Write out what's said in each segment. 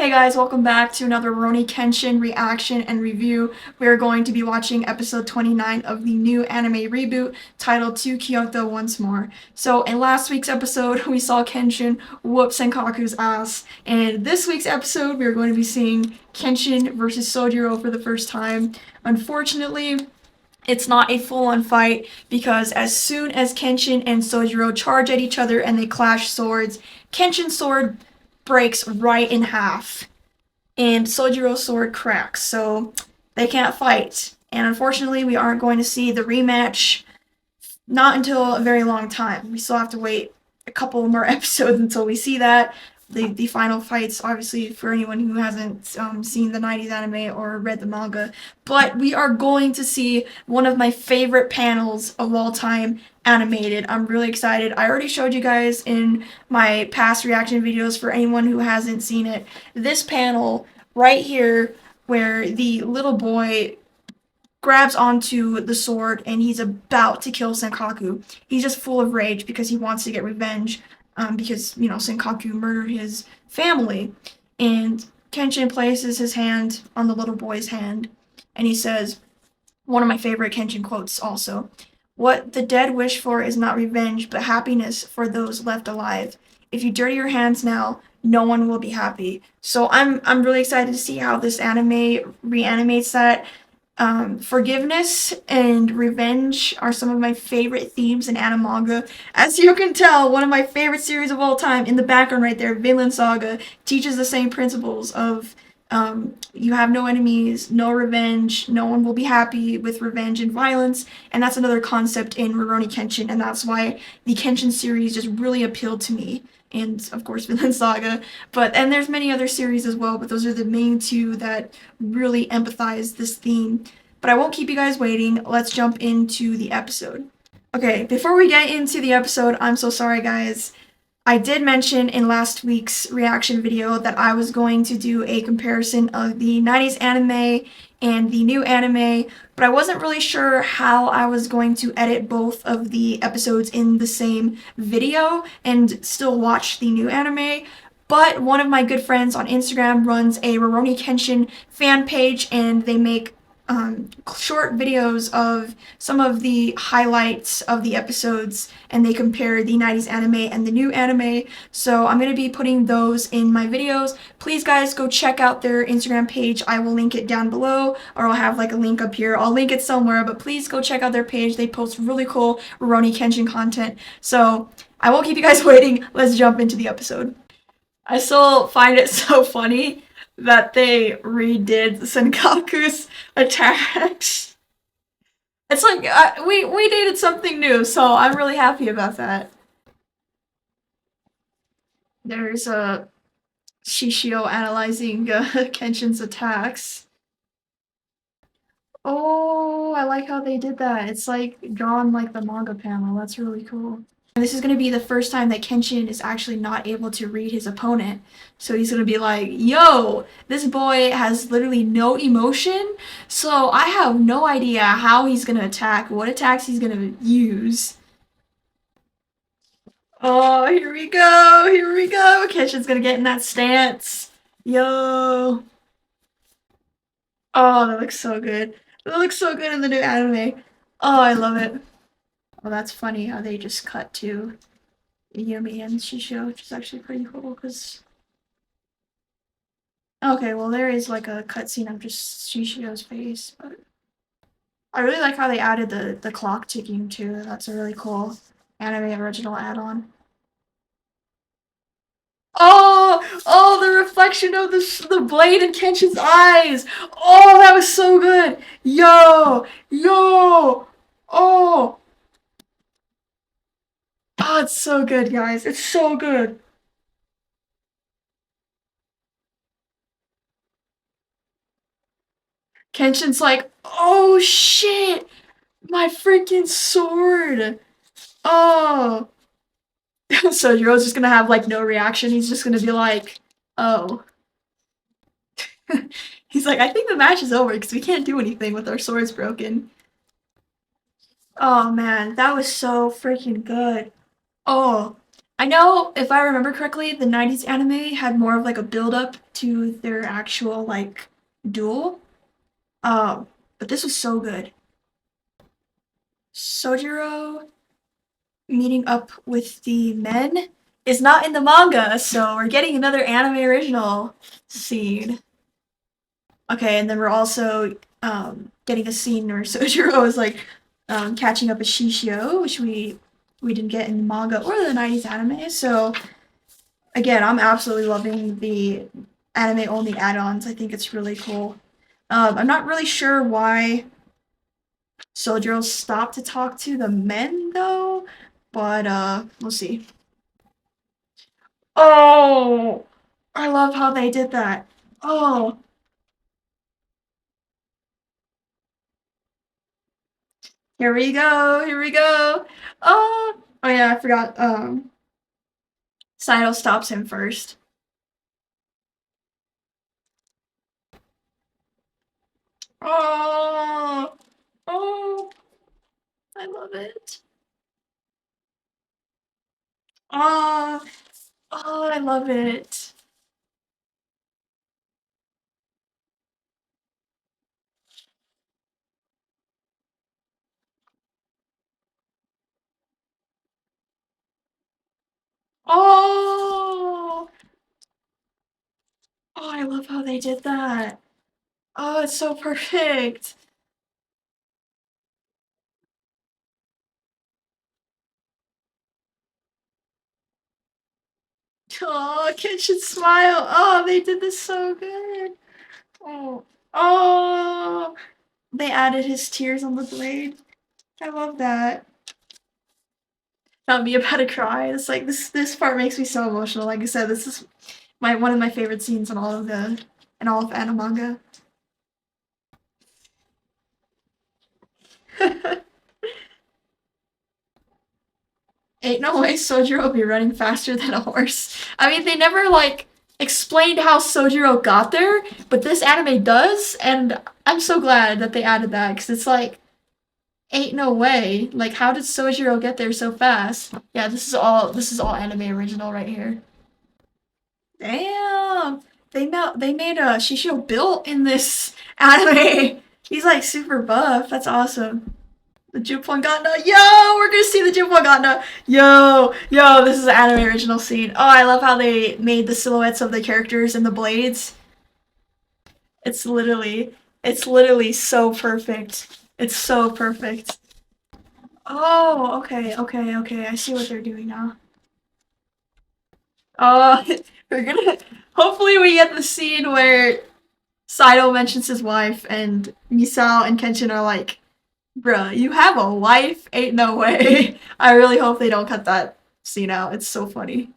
Hey guys, welcome back to another Rurouni Kenshin reaction and review. We are going to be watching episode 29 of the new anime reboot titled To Kyoto Once More. So in last week's episode, we saw Kenshin whoop Senkaku's ass, and this week's episode, we are going to be seeing Kenshin versus Soujiro for the first time. Unfortunately, it's not a full-on fight because as soon as Kenshin and Soujiro charge at each other and they clash swords, Kenshin's sword breaks right in half, and Sojiro's sword cracks, so they can't fight. And unfortunately, we aren't going to see the rematch not until a very long time. We still have to wait a couple more episodes until we see that. The final fights, obviously, for anyone who hasn't seen the 90s anime or read the manga. But we are going to see one of my favorite panels of all time animated. I'm really excited. I already showed you guys in my past reaction videos for anyone who hasn't seen it. This panel right here where the little boy grabs onto the sword and he's about to kill Senkaku. He's just full of rage because he wants to get revenge because, you know, Senkaku murdered his family. And Kenshin places his hand on the little boy's hand and he says, one of my favorite Kenshin quotes also, "What the dead wish for is not revenge, but happiness for those left alive. If you dirty your hands now, no one will be happy." So I'm really excited to see how this anime reanimates that. Forgiveness and revenge are some of my favorite themes in anime manga. As you can tell, one of my favorite series of all time, in the background right there, Vinland Saga, teaches the same principles of you have no enemies, no revenge, no one will be happy with revenge and violence, and that's another concept in Rurouni Kenshin, and that's why the Kenshin series just really appealed to me. And of course Vinland Saga, and there's many other series as well, but those are the main two that really empathize this theme. But I won't keep you guys waiting, let's jump into the episode. Okay, before we get into the episode, I'm so sorry guys. I did mention in last week's reaction video that I was going to do a comparison of the 90s anime and the new anime, but I wasn't really sure how I was going to edit both of the episodes in the same video and still watch the new anime. But one of my good friends on Instagram runs a Rurouni Kenshin fan page, and they make short videos of some of the highlights of the episodes, and they compare the 90s anime and the new anime. So I'm going to be putting those in my videos. Please guys go check out their Instagram page. I will link it down below, or I'll have like a link up here. I'll link it somewhere, but please go check out their page. They post really cool Rurouni Kenshin content. So I won't keep you guys waiting. Let's jump into the episode. I still find it so funny that they redid Senkaku's attacks. It's like, we needed something new, so I'm really happy about that. There's Shishio analyzing Kenshin's attacks. Oh, I like how they did that. It's like drawn like the manga panel. That's really cool. And this is going to be the first time that Kenshin is actually not able to read his opponent. So he's going to be like, yo, this boy has literally no emotion, so I have no idea how he's going to attack, what attacks he's going to use. Oh, here we go, here we go. Kenshin's going to get in that stance. Yo. Oh, that looks so good. That looks so good in the new anime. Oh, I love it. Oh, that's funny how they just cut to Yumi and Shishio, which is actually pretty cool, because... Okay, well there is like a cutscene of just Shishio's face, but... I really like how they added the clock ticking too. That's a really cool anime original add-on. Oh! Oh, the reflection of the blade in Kenshin's eyes! Oh, that was so good! Yo! Yo! Oh! Oh, it's so good, guys. It's so good. Kenshin's like, oh shit! My freaking sword! Oh! So Jiro's just gonna have like no reaction. He's just gonna be like, oh. He's like, I think the match is over because we can't do anything with our swords broken. Oh man, that was so freaking good. Oh, I know if I remember correctly, the 90s anime had more of like a build up to their actual like duel. Um, but this was so good. Soujiro meeting up with the men is not in the manga, so we're getting another anime original scene. Okay, and then we're also getting a scene where Soujiro is like catching up with Shishio, which we didn't get in the manga or the 90s anime. So again, I'm absolutely loving the anime only add-ons. I think it's really cool. I'm not really sure why Soujiro stopped to talk to the men though, but we'll see. Oh, I love how they did that. Oh, here we go. Here we go. Oh yeah, I forgot. Saito stops him first. Oh, oh, I love it. Oh, oh, I love it. Oh, oh, I love how they did that. Oh, it's so perfect. Oh, Kenshin smile. Oh, they did this so good. Oh, oh, they added his tears on the blade. I love that. Not me about to cry. It's like this part makes me so emotional. Like I said, this is my one of my favorite scenes in all of anime manga. Ain't no way Sojiro will be running faster than a horse. I mean, they never like explained how Sojiro got there, but this anime does, and I'm so glad that they added that because it's like ain't no way. Like, how did Sojiro get there so fast? Yeah, this is all anime original right here. Damn, they made a Shishio built in this anime. He's like super buff. That's awesome. The Jupponganda. Yo, we're gonna see the Jupponganda. Yo, this is an anime original scene. Oh, I love how they made the silhouettes of the characters and the blades. It's literally so perfect. It's so perfect. Oh, okay. I see what they're doing now. Uh, we're gonna. Hopefully, we get the scene where Saito mentions his wife, and Misao and Kenshin are like, bruh, you have a wife? Ain't no way. I really hope they don't cut that scene out. It's so funny.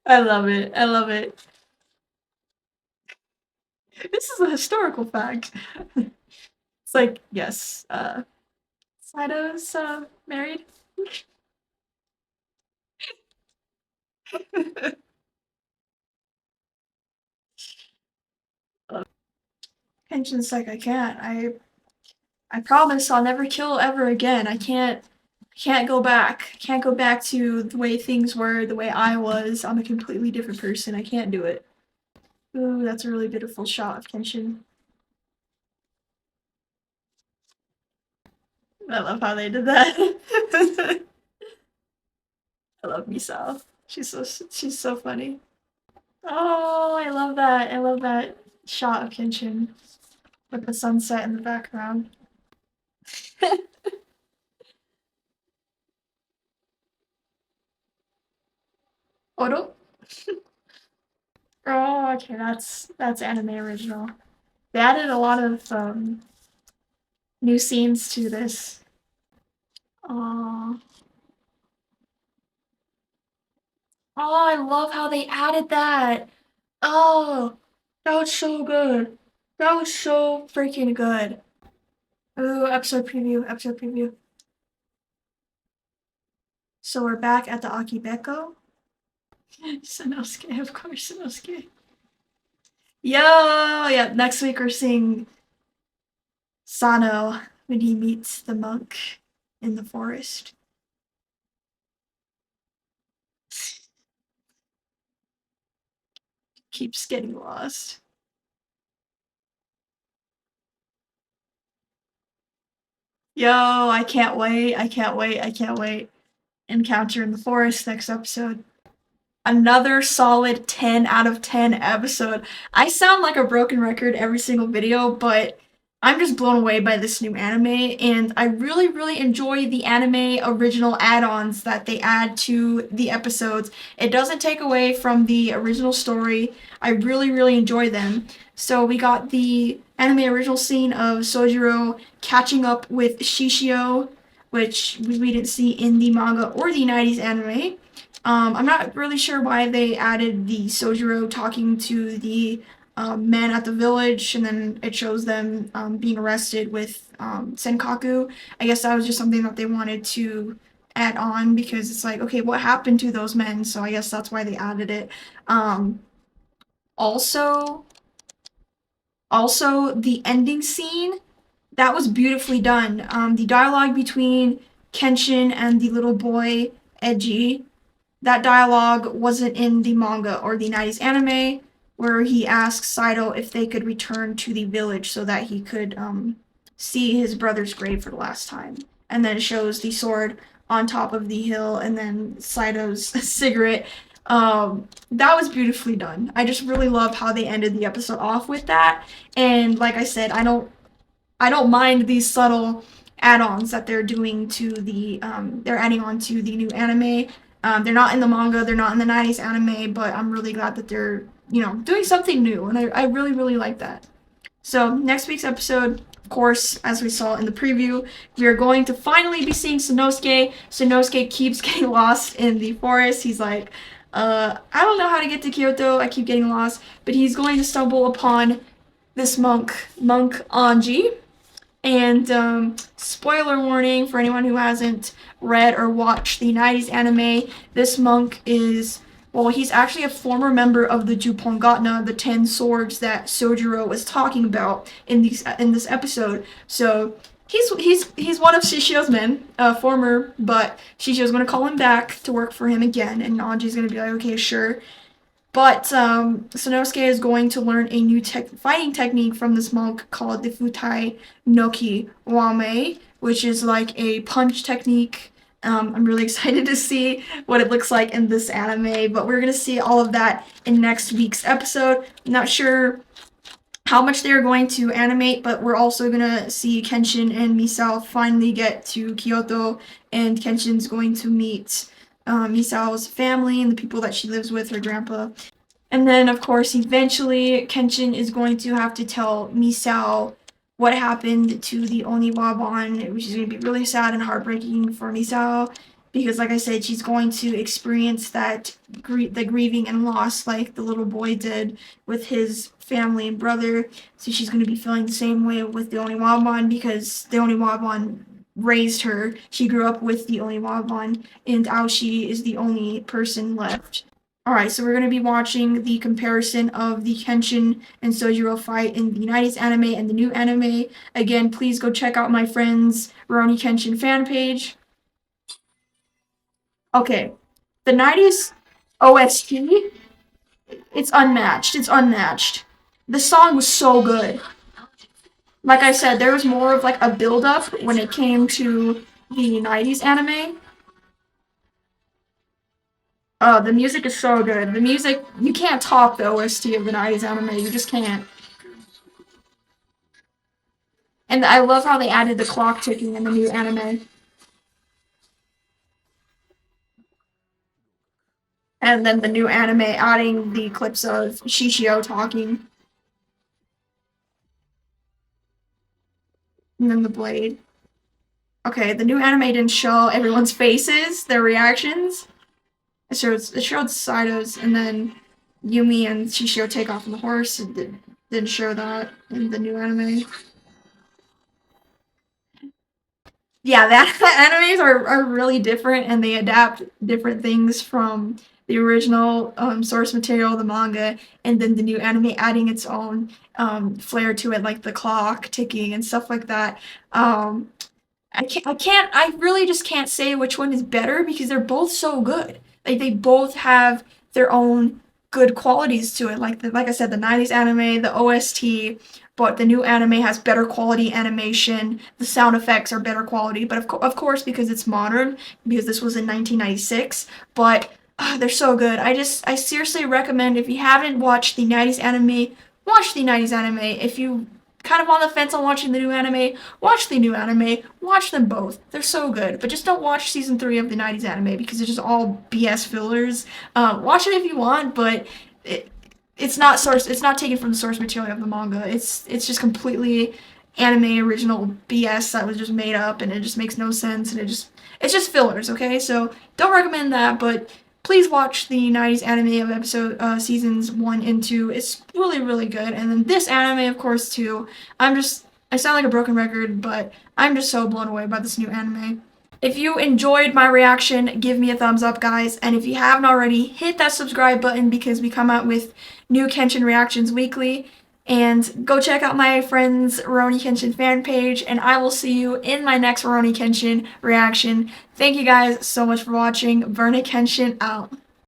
I love it. I love it. This is a historical fact. It's like, yes, Saito's married. Kenshin's like, I can't. I promise I'll never kill ever again. I can't go back. I can't go back to the way things were, the way I was. I'm a completely different person. I can't do it. Ooh, that's a really beautiful shot of Kenshin. I love how they did that. I love Misao. She's so funny. Oh, I love that. I love that shot of Kenshin with the sunset in the background. Oro? Oh, okay, that's anime original. They added a lot of new scenes to this. Oh, oh, I love how they added that. Oh, that was so good. That was so freaking good. Ooh, episode preview, episode preview. So we're back at the Akibeko. Sanosuke, of course, Sanosuke. Yo, yeah, next week we're seeing Sano when he meets the monk in the forest. Keeps getting lost. Yo, I can't wait. I can't wait. I can't wait. Encounter in the Forest next episode. Another solid 10 out of 10 episode. I sound like a broken record every single video, but I'm just blown away by this new anime, and I really, really enjoy the anime original add-ons that they add to the episodes. It doesn't take away from the original story. I really, really enjoy them. So we got the anime original scene of Soujiro catching up with Shishio, which we didn't see in the manga or the 90s anime. I'm not really sure why they added the Soujiro talking to the men at the village, and then it shows them being arrested with Senkaku. I guess that was just something that they wanted to add on because it's like, okay, what happened to those men? So I guess that's why they added it. Um, also, also the ending scene that was beautifully done. The dialogue between Kenshin and the little boy Eiji, that dialogue wasn't in the manga or the 90s anime, where he asks Saito if they could return to the village so that he could see his brother's grave for the last time. And then it shows the sword on top of the hill and then Saito's cigarette. That was beautifully done. I just really love how they ended the episode off with that. And like I said, I don't mind these subtle add-ons that they're doing to the they're adding on to the new anime. They're not in the manga, they're not in the 90s anime, but I'm really glad that they're, doing something new, and I really, really like that. So, next week's episode, of course, as we saw in the preview, we are going to finally be seeing Sanosuke. Sanosuke keeps getting lost in the forest. He's like, I don't know how to get to Kyoto, I keep getting lost, but he's going to stumble upon this monk Anji, and spoiler warning for anyone who hasn't read or watched the 90s anime, this monk is, well, he's actually a former member of the Jupongatna, the 10 swords that Soujiro was talking about in this episode. So he's one of Shishio's men, former, but Shishio's going to call him back to work for him again, and Anji's going to be like, okay, sure. But Sanosuke is going to learn a new fighting technique from this monk called the Futai Noki Wame, which is like a punch technique. I'm really excited to see what it looks like in this anime, but we're going to see all of that in next week's episode. I'm not sure how much they're going to animate, but we're also going to see Kenshin and Misao finally get to Kyoto, and Kenshin's going to meet Misao's family and the people that she lives with, her grandpa. And then, of course, eventually, Kenshin is going to have to tell Misao what happened to the Oniwaban, which is going to be really sad and heartbreaking for Misao, because, like I said, she's going to experience that the grieving and loss like the little boy did with his family and brother. So she's going to be feeling the same way with the Oniwaban, because the Oniwaban raised her. She grew up with the Oniwaban, and Aoshi is the only person left. Alright, so we're going to be watching the comparison of the Kenshin and Soujiro fight in the 90s anime and the new anime. Again, please go check out my friend's Rurouni Kenshin fan page. Okay, the 90s OST, it's unmatched. It's unmatched. The song was so good. Like I said, there was more of like a build-up when it came to the 90s anime. Oh, the music is so good. The music, you can't top the OST of the 90s anime. You just can't. And I love how they added the clock ticking in the new anime. And then the new anime adding the clips of Shishio talking. And then the blade. Okay, the new anime didn't show everyone's faces, their reactions. It showed Saito's, and then Yumi and Shishio take off on the horse. It didn't show that in the new anime. Yeah, that animes are really different and they adapt different things from the original source material, the manga, and then the new anime adding its own flair to it, like the clock ticking and stuff like that. Um, I really just can't say which one is better because they're both so good. Like they both have their own good qualities to it. Like I said, the 90s anime, the OST, but the new anime has better quality animation. The sound effects are better quality, but of course because it's modern, because this was in 1996, but they're so good. I seriously recommend if you haven't watched the 90s anime, watch the 90s anime. If you kind of on the fence on watching the new anime, watch the new anime. Watch them both. They're so good. But just don't watch season 3 of the 90s anime because it's just all BS fillers. Watch it if you want, but it, it's not source. It's not taken from the source material of the manga. It's just completely anime original BS that was just made up, and it just makes no sense, and it's just fillers. Okay, so don't recommend that, but please watch the 90s anime of episode seasons 1 and 2. It's really really good. And then this anime of course too. I sound like a broken record, but I'm just so blown away by this new anime. If you enjoyed my reaction, give me a thumbs up, guys. And if you haven't already, hit that subscribe button because we come out with new Kenshin reactions weekly. And go check out my friend's Rurouni Kenshin fan page, and I will see you in my next Rurouni Kenshin reaction. Thank you guys so much for watching. Rurouni Kenshin out.